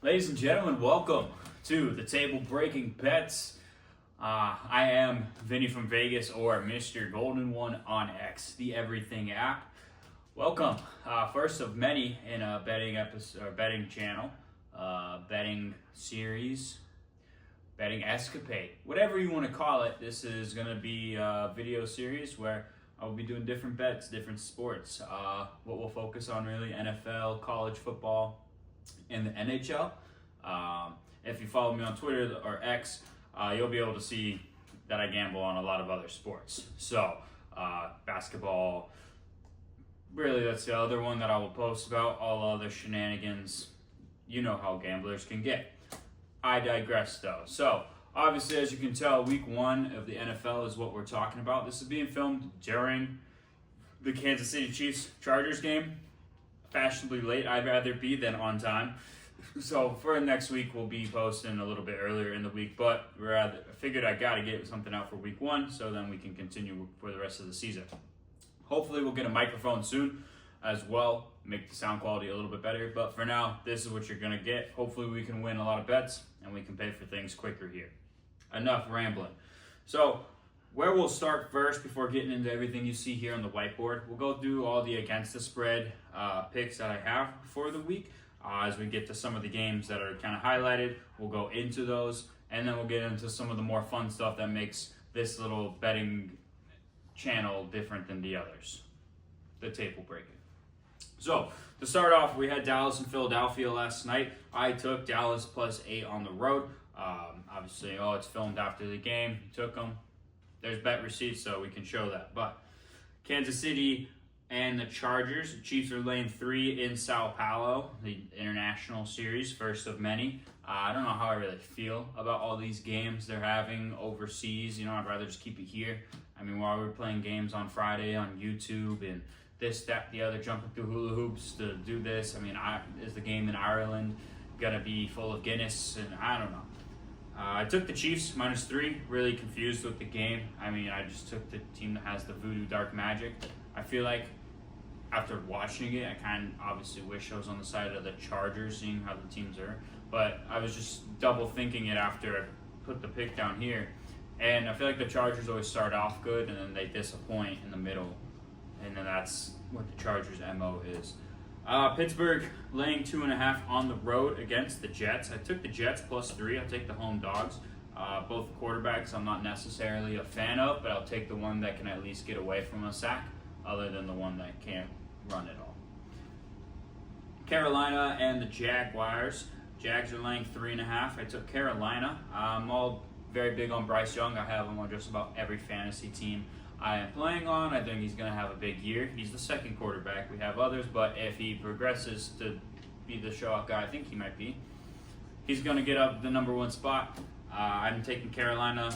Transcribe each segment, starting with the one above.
Ladies and gentlemen, welcome to the Table Breaking Bets. I am Vinny from Vegas, or Mr. Golden One on X, the everything app. Welcome, first of many in a betting episode, or betting channel, betting series, betting escapade, whatever you want to call it. This is going to be a video series where I will be doing different bets, different sports. What we'll focus on really, NFL, college football, and the NHL. If you follow me on Twitter or X, you'll be able to see that I gamble on a lot of other sports. So, basketball, really that's the other one that I will post about. All other shenanigans, you know how gamblers can get. I digress though. So, obviously, as you can tell, week 1 of the NFL is what we're talking about. This is being filmed during the Kansas City Chiefs-Chargers game. Fashionably late, I'd rather be than on time. So for next week, we'll be posting a little bit earlier in the week, but I figured I got to get something out for week 1 so then we can continue for the rest of the season. Hopefully we'll get a microphone soon as well, make the sound quality a little bit better, but for now, this is what you're going to get. Hopefully we can win a lot of bets and we can pay for things quicker here. Enough rambling. So where we'll start first before getting into everything you see here on the whiteboard, we'll go through all the against the spread picks that I have for the week. As we get to some of the games that are kind of highlighted, we'll go into those, and then we'll get into some of the more fun stuff that makes this little betting channel different than the others, the table breaking. So to start off, we had Dallas and Philadelphia last night. I took Dallas +8 on the road. Obviously, it's filmed after the game. Took them. There's bet receipts, so we can show that. But Kansas City and the Chargers. The Chiefs are laying 3 in Sao Paulo, the international series, first of many. I don't know how I really feel about all these games they're having overseas. I'd rather just keep it here. I mean, while we're playing games on Friday on YouTube and this, that, the other, jumping through hula hoops to do this. I mean, is the game in Ireland going to be full of Guinness? And I don't know. I took the Chiefs -3, really confused with the game. I mean, I just took the team that has the voodoo dark magic. I feel like after watching it, I kind of obviously wish I was on the side of the Chargers, seeing how the teams are. But I was just double thinking it after I put the pick down here. And I feel like the Chargers always start off good and then they disappoint in the middle. And then that's what the Chargers' MO is. Pittsburgh laying 2.5 on the road against the Jets. I took the Jets +3. I'll take the home dogs. Both quarterbacks I'm not necessarily a fan of, but I'll take the one that can at least get away from a sack, other than the one that can't run it all. Carolina and the Jaguars. Jags are laying 3.5. I took Carolina. I'm all very big on Bryce Young. I have him on just about every fantasy team I am playing on. I think he's going to have a big year. He's the second quarterback. We have others, but if he progresses to be the show-off guy I think he might be, he's going to get up the number 1 spot. I'm taking Carolina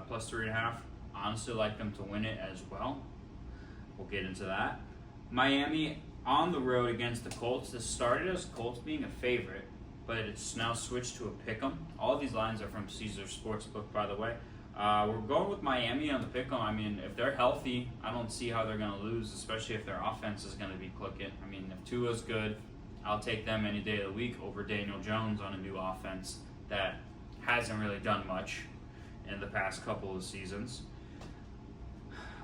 +3.5. Honestly, like them to win it as well. We'll get into that. Miami on the road against the Colts. This started as Colts being a favorite, but it's now switched to a pick'em. All of these lines are from Caesars Sportsbook, by the way. We're going with Miami on the pick'em. I mean, if they're healthy, I don't see how they're going to lose, especially if their offense is going to be clicking. I mean, if Tua's good, I'll take them any day of the week over Daniel Jones on a new offense that hasn't really done much in the past couple of seasons.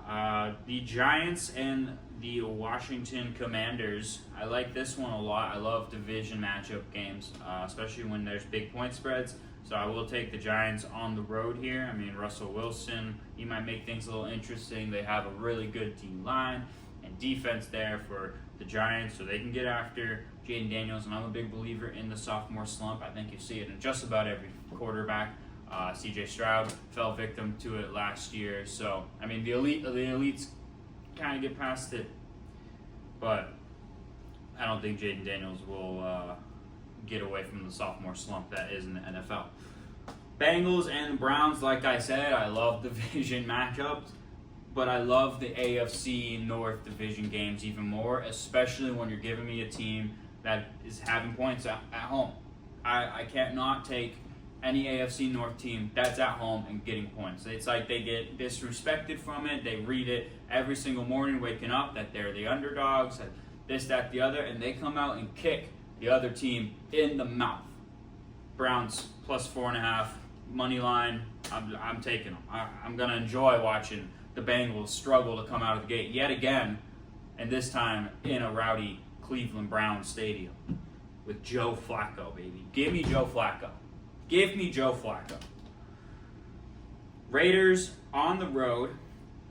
The Giants and the Washington Commanders. I like this one a lot. I love division matchup games, especially when there's big point spreads. So I will take the Giants on the road here. I mean, Russell Wilson, he might make things a little interesting. They have a really good D-line and defense there for the Giants, so they can get after Jaden Daniels. And I'm a big believer in the sophomore slump. I think you see it in just about every quarterback. CJ Stroud fell victim to it last year. So, I mean, the elites kind of get past it. But I don't think Jaden Daniels will get away from the sophomore slump that is in the NFL. Bengals and Browns, like I said, I love division matchups. But I love the AFC North division games even more, especially when you're giving me a team that is having points at home. I can't not take any AFC North team that's at home and getting points. It's like they get disrespected from it. They read it every single morning waking up that they're the underdogs, that this, that, the other, and they come out and kick the other team in the mouth. Browns plus 4.5 money line. I'm taking them. I'm gonna enjoy watching the Bengals struggle to come out of the gate yet again, and this time in a rowdy Cleveland Browns stadium with Joe Flacco, baby. Give me Joe Flacco. Give me Joe Flacco. Raiders on the road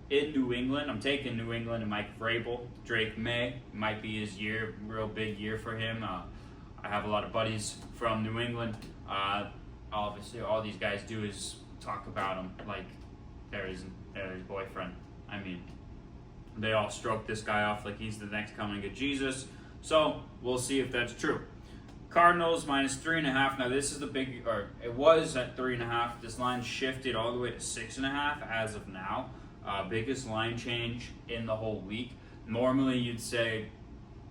in New England. I'm taking New England and Mike Vrabel. Drake May might be his year, real big year for him. I have a lot of buddies from New England. Obviously, all these guys do is talk about him like they're his boyfriend. I mean, they all stroke this guy off like he's the next coming of Jesus. So we'll see if that's true. Cardinals minus 3.5. Now this is it was at 3.5. This line shifted all the way to 6.5 as of now. Biggest line change in the whole week. Normally you'd say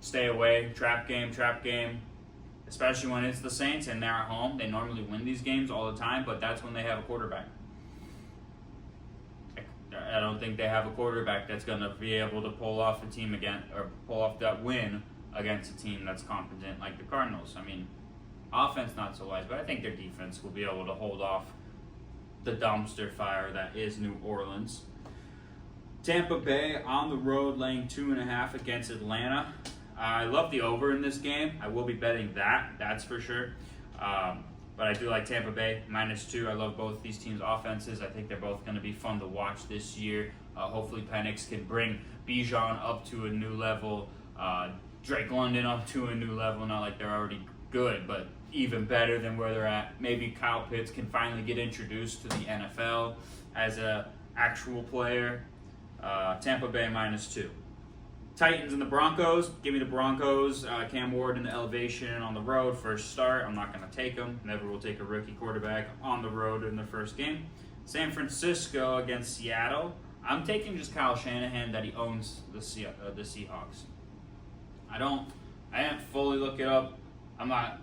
stay away, trap game. Especially when it's the Saints and they're at home. They normally win these games all the time, but that's when they have a quarterback. I don't think they have a quarterback that's going to be able to pull off a team again, or pull off that win against a team that's competent like the Cardinals. I mean, offense not so wise, but I think their defense will be able to hold off the dumpster fire that is New Orleans. Tampa Bay on the road laying 2.5 against Atlanta. I love the over in this game. I will be betting that's for sure. But I do like Tampa Bay minus 2. I love both these teams' offenses. I think they're both going to be fun to watch this year. Hopefully Penix can bring Bijan up to a new level. Drake London up to a new level. Not like they're already good, but even better than where they're at. Maybe Kyle Pitts can finally get introduced to the NFL as a actual player. Tampa Bay minus 2. Titans and the Broncos. Give me the Broncos. Cam Ward in the elevation on the road. First start. I'm not going to take him. Never will take a rookie quarterback on the road in the first game. San Francisco against Seattle. I'm taking just Kyle Shanahan that he owns the Seahawks. I didn't fully look it up. I'm not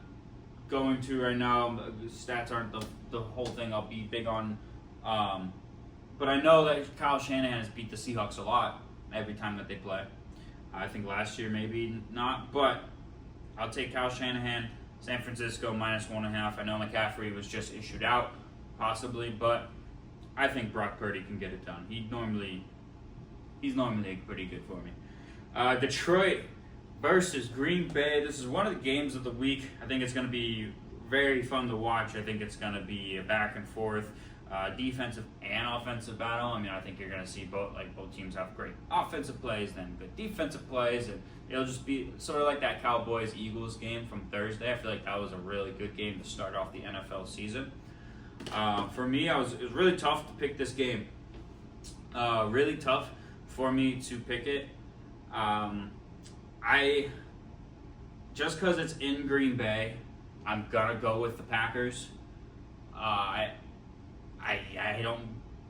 going to right now. The stats aren't the whole thing I'll be big on. But I know that Kyle Shanahan has beat the Seahawks a lot every time that they play. I think last year maybe not, but I'll take Kyle Shanahan, San Francisco minus 1.5. I know McCaffrey was just issued out, possibly, but I think Brock Purdy can get it done. He's normally pretty good for me. Detroit versus Green Bay. This is one of the games of the week. I think it's going to be very fun to watch. I think it's going to be a back and forth. Defensive and offensive battle. I mean, I think you're going to see both teams have great offensive plays, then good defensive plays, and it'll just be sort of like that Cowboys-Eagles game from Thursday. I feel like that was a really good game to start off the NFL season. For me, it was really tough to pick this game. Really tough for me to pick it. Just because it's in Green Bay, I'm gonna go with the Packers.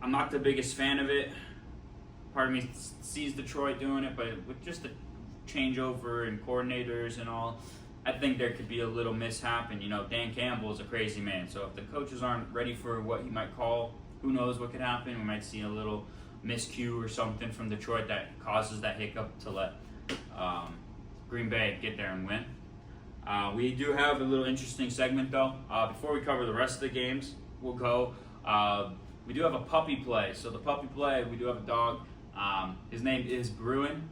I'm not the biggest fan of it. Part of me sees Detroit doing it, but with just the changeover and coordinators and all, I think there could be a little mishap. And, Dan Campbell is a crazy man. So if the coaches aren't ready for what he might call, who knows what could happen. We might see a little miscue or something from Detroit that causes that hiccup to let Green Bay get there and win. We do have a little interesting segment, though. Before we cover the rest of the games, we'll go. We do have a puppy play. So the puppy play, we do have a dog. His name is Bruin.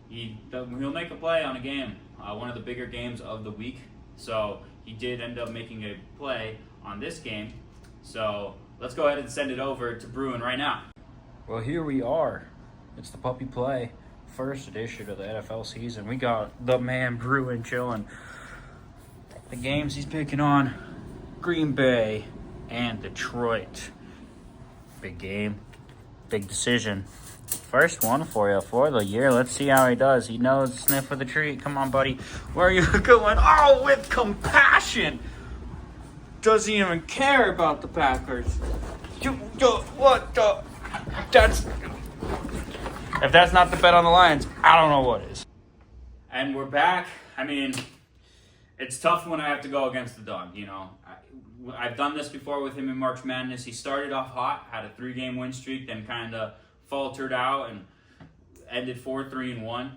He'll make a play on a game, one of the bigger games of the week. So he did end up making a play on this game. So let's go ahead and send it over to Bruin right now. Well, here we are. It's the puppy play, first edition of the NFL season. We got the man Bruin chilling. The games he's picking on: Green Bay and Detroit. Big game, big decision. First one for you for the year. Let's see how he does. He knows sniff of the treat. Come on, buddy. Where are you going? Oh, with compassion. Doesn't even care about the Packers. What the? If that's not the bet on the Lions, I don't know what is. And we're back. I mean, it's tough when I have to go against the dog, I've done this before with him in March Madness. He started off hot, had a 3-game win streak, then kind of faltered out and ended 4-3-1.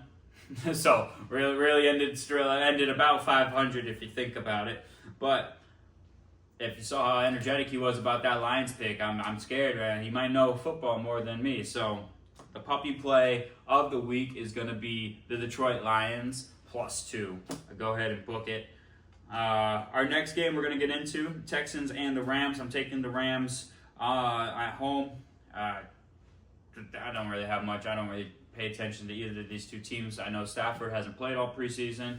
So really ended about 500 if you think about it. But if you saw how energetic he was about that Lions pick, I'm scared, man. He might know football more than me. So the puppy play of the week is going to be the Detroit Lions +2. Go ahead and book it. Our next game we're going to get into, Texans and the Rams. I'm taking the Rams at home. I don't really have much. I don't really pay attention to either of these two teams. I know Stafford hasn't played all preseason.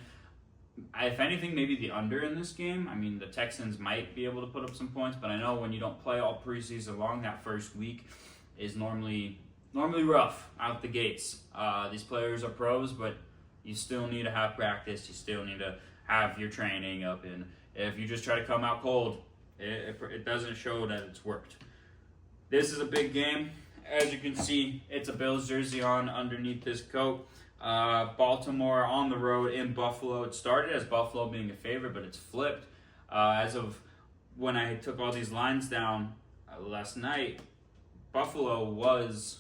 If anything, maybe the under in this game. I mean, the Texans might be able to put up some points, but I know when you don't play all preseason long, that first week is normally rough out the gates. These players are pros, but you still need to have practice. You still need to have your training up, and if you just try to come out cold, it doesn't show that it's worked. This is a big game. As you can see, it's a Bills jersey on underneath this coat. Baltimore on the road in Buffalo. It started as Buffalo being a favorite, but it's flipped. As of when I took all these lines down last night, Buffalo was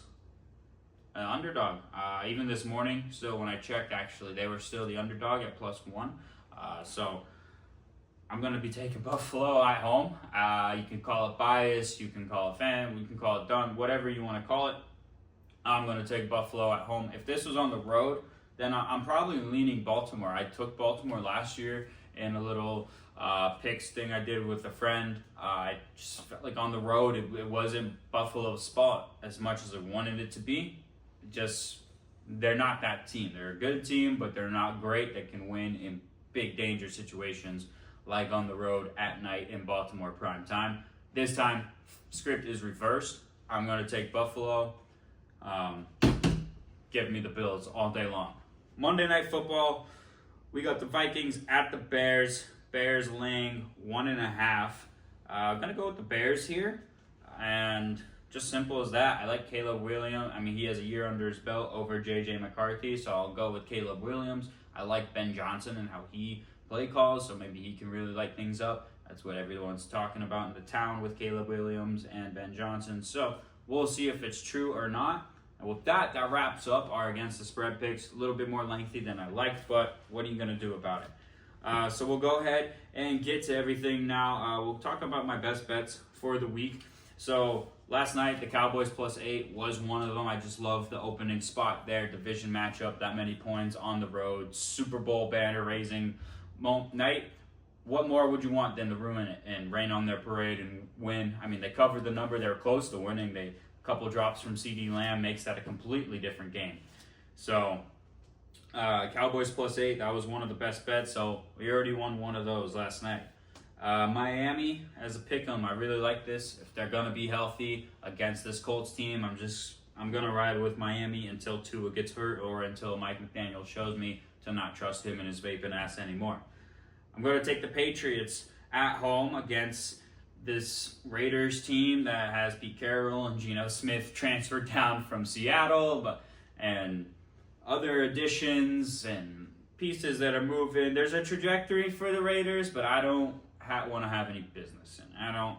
an underdog. Even this morning, still when I checked, actually, they were still the underdog at +1. So I'm going to be taking Buffalo at home. You can call it bias, you can call it fan, you can call it done, whatever you want to call it. I'm going to take Buffalo at home. If this was on the road, then I'm probably leaning Baltimore. I took Baltimore last year in a little picks thing I did with a friend. I just felt like on the road, it wasn't Buffalo's spot as much as I wanted it to be. They're not that team. They're a good team, but they're not great. They can win in big danger situations like on the road at night in Baltimore prime time. This time, script is reversed. I'm going to take Buffalo. Give me the Bills all day long. Monday Night Football, we got the Vikings at the Bears. Bears laying 1.5. I'm going to go with the Bears here. And just simple as that. I like Caleb Williams. I mean, he has a year under his belt over J.J. McCarthy, so I'll go with Caleb Williams. I like Ben Johnson and how he play calls, so maybe he can really light things up. That's what everyone's talking about in the town with Caleb Williams and Ben Johnson. So we'll see if it's true or not. And with that wraps up our Against the Spread picks. A little bit more lengthy than I liked, but what are you going to do about it? So we'll go ahead and get to everything now. We'll talk about my best bets for the week. So last night, the Cowboys +8 was one of them. I just love the opening spot there. Division matchup, that many points on the road. Super Bowl banner raising night. What more would you want than to ruin it and rain on their parade and win? I mean, they covered the number. They were close to winning. A couple drops from CD Lamb makes that a completely different game. So Cowboys +8, that was one of the best bets. So we already won one of those last night. Miami as a pick 'em. I really like this. If they're gonna be healthy against this Colts team, I'm gonna ride with Miami until Tua gets hurt or until Mike McDaniel shows me to not trust him and his vaping ass anymore. I'm gonna take the Patriots at home against this Raiders team that has Pete Carroll and Geno Smith transferred down from Seattle, and other additions and pieces that are moving. There's a trajectory for the Raiders, but I don't want to have any business in it.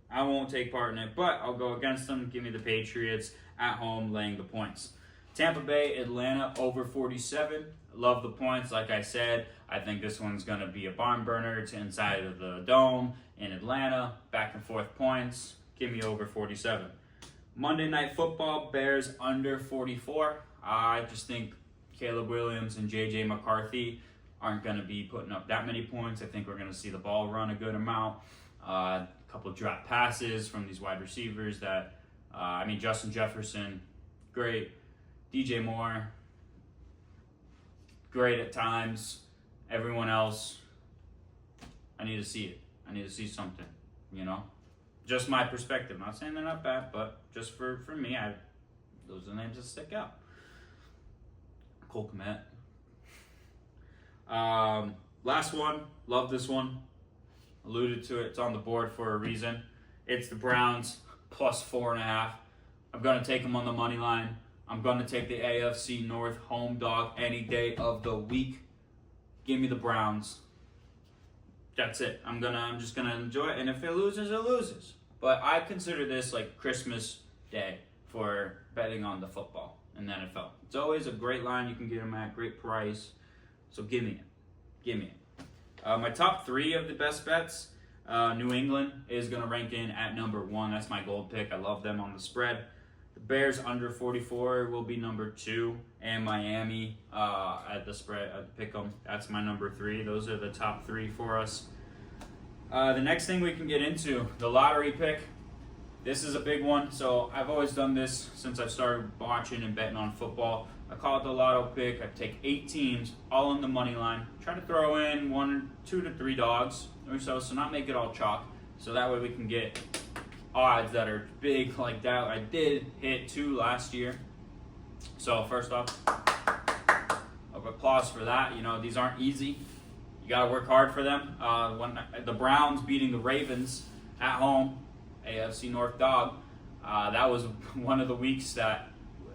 I won't take part in it, but I'll go against them. Give me the Patriots at home laying the points. Tampa Bay, Atlanta over 47. Love the points. Like I said, I think this one's going to be a barn burner. It's inside of the dome in Atlanta. Back and forth points. Give me over 47. Monday Night Football, Bears under 44. I just think Caleb Williams and J.J. McCarthy aren't going to be putting up that many points. I think we're going to see the ball run a good amount. A couple drop passes from these wide receivers that, Justin Jefferson, great. DJ Moore, great at times. Everyone else, I need to see it. I need to see something, Just my perspective. Not saying they're not bad, but just for me, those are the names that stick out. Cole Kmet. Last one, love this one. Alluded to it, it's on the board for a reason. It's the Browns +4.5. I'm going to take them on the money line. I'm going to take the AFC North home dog any day of the week. Give me the Browns. That's it. I'm just going to enjoy it, and if it loses, it loses. But I consider this like Christmas Day for betting on the football in the NFL. It's always a great line you can get them at, great price. So give me it. My top 3 of the best bets, New England is going to rank in at number 1. That's my gold pick. I love them on the spread. The Bears under 44 will be number 2, and Miami at the spread at the pick'em. That's my number 3. Those are the top 3 for us. The next thing we can get into, the lottery pick. This is a big one. So I've always done this since I've started watching and betting on football. I call it the lotto pick. I take 8 teams, all in the money line. Try to throw in 2 to 3 dogs or so not make it all chalk. So that way we can get odds that are big like that. I did hit 2 last year. So first off, applause for that. You know, these aren't easy. You got to work hard for them. When the Browns beating the Ravens at home, AFC North dog, that was one of the weeks that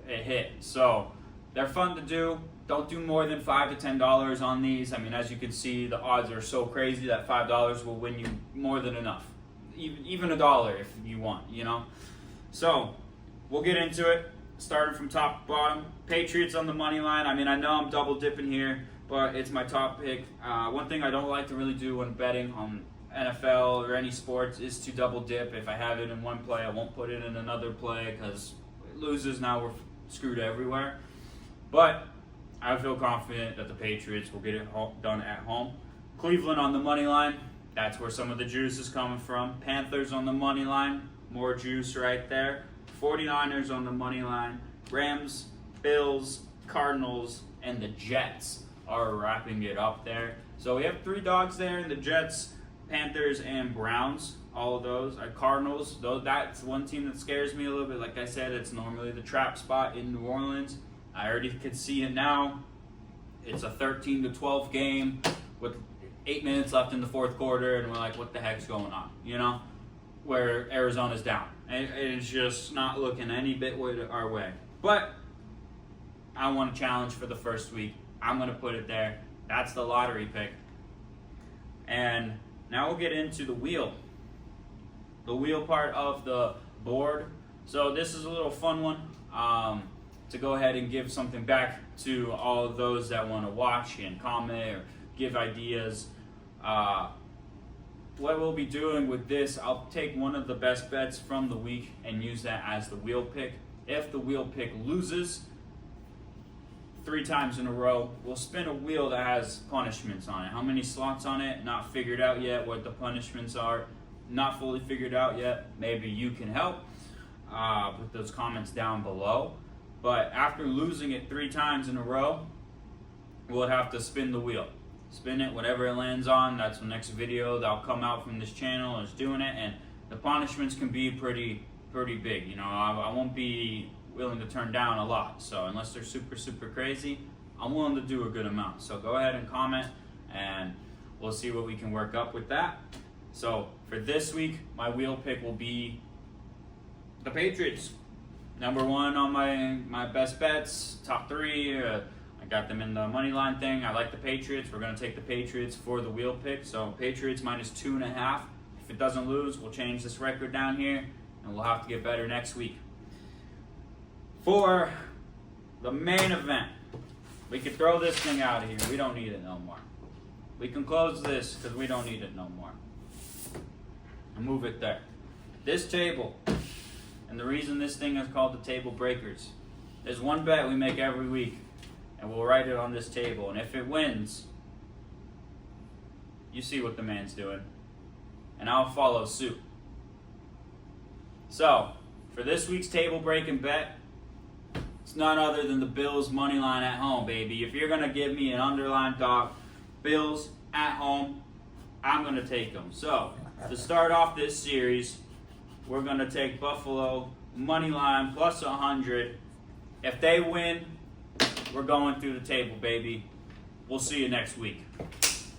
it hit. So they're fun to do. Don't do more than $5 to $10 on these. I mean, as you can see, the odds are so crazy that $5 will win you more than enough. Even $1 if you want, you know. So we'll get into it. Starting from top to bottom. Patriots on the money line. I mean, I know I'm double dipping here, but it's my top pick. One thing I don't like to really do when betting on NFL or any sports is to double dip. If I have it in one play, I won't put it in another play because it loses. Now we're screwed everywhere. But I feel confident that the Patriots will get it done at home. Cleveland on the money line. That's where some of the juice is coming from. Panthers on the money line. More juice right there. 49ers on the money line. Rams, Bills, Cardinals, and the Jets are wrapping it up there. So we have 3 dogs there in the Jets, Panthers, and Browns. All of those are Cardinals. Though that's one team that scares me a little bit. Like I said, it's normally the trap spot in New Orleans. I already could see it now. It's a 13-12 game with 8 minutes left in the fourth quarter, and we're like, what the heck's going on? You know, where Arizona's down. It's just not looking any bit our way. But I want a challenge for the first week. I'm going to put it there. That's the lottery pick. And now we'll get into the wheel. The wheel part of the board. So this is a little fun one. To go ahead and give something back to all of those that want to watch and comment or give ideas. What we'll be doing with this, I'll take one of the best bets from the week and use that as the wheel pick. If the wheel pick loses 3 times in a row, we'll spin a wheel that has punishments on it. How many slots on it? Not figured out yet what the punishments are. Not fully figured out yet. Maybe you can help. Put those comments down below. But after losing it 3 times in a row, we'll have to spin the wheel. Spin it, whatever it lands on. That's the next video that'll come out from this channel is doing it. And the punishments can be pretty big. You know, I won't be willing to turn down a lot. So unless they're super crazy, I'm willing to do a good amount. So go ahead and comment, and we'll see what we can work up with that. So for this week, my wheel pick will be the Patriots. Number 1 on my best bets, top 3. I got them in the money line thing. I like the Patriots. We're going to take the Patriots for the wheel pick. So Patriots minus 2.5. If it doesn't lose, we'll change this record down here, and we'll have to get better next week. For the main event, we can throw this thing out of here. We don't need it no more. We can close this because we don't need it no more. And move it there. This table. And the reason this thing is called the Table Breakers, there's one bet we make every week, and we'll write it on this table. And if it wins, you see what the man's doing, and I'll follow suit. So, for this week's table breaking bet, it's none other than the Bills money line at home, baby. If you're going to give me an underline dog, Bills at home, I'm going to take them. So, to start off this series, we're going to take Buffalo money line plus 100. If they win, we're going through the table, baby. We'll see you next week.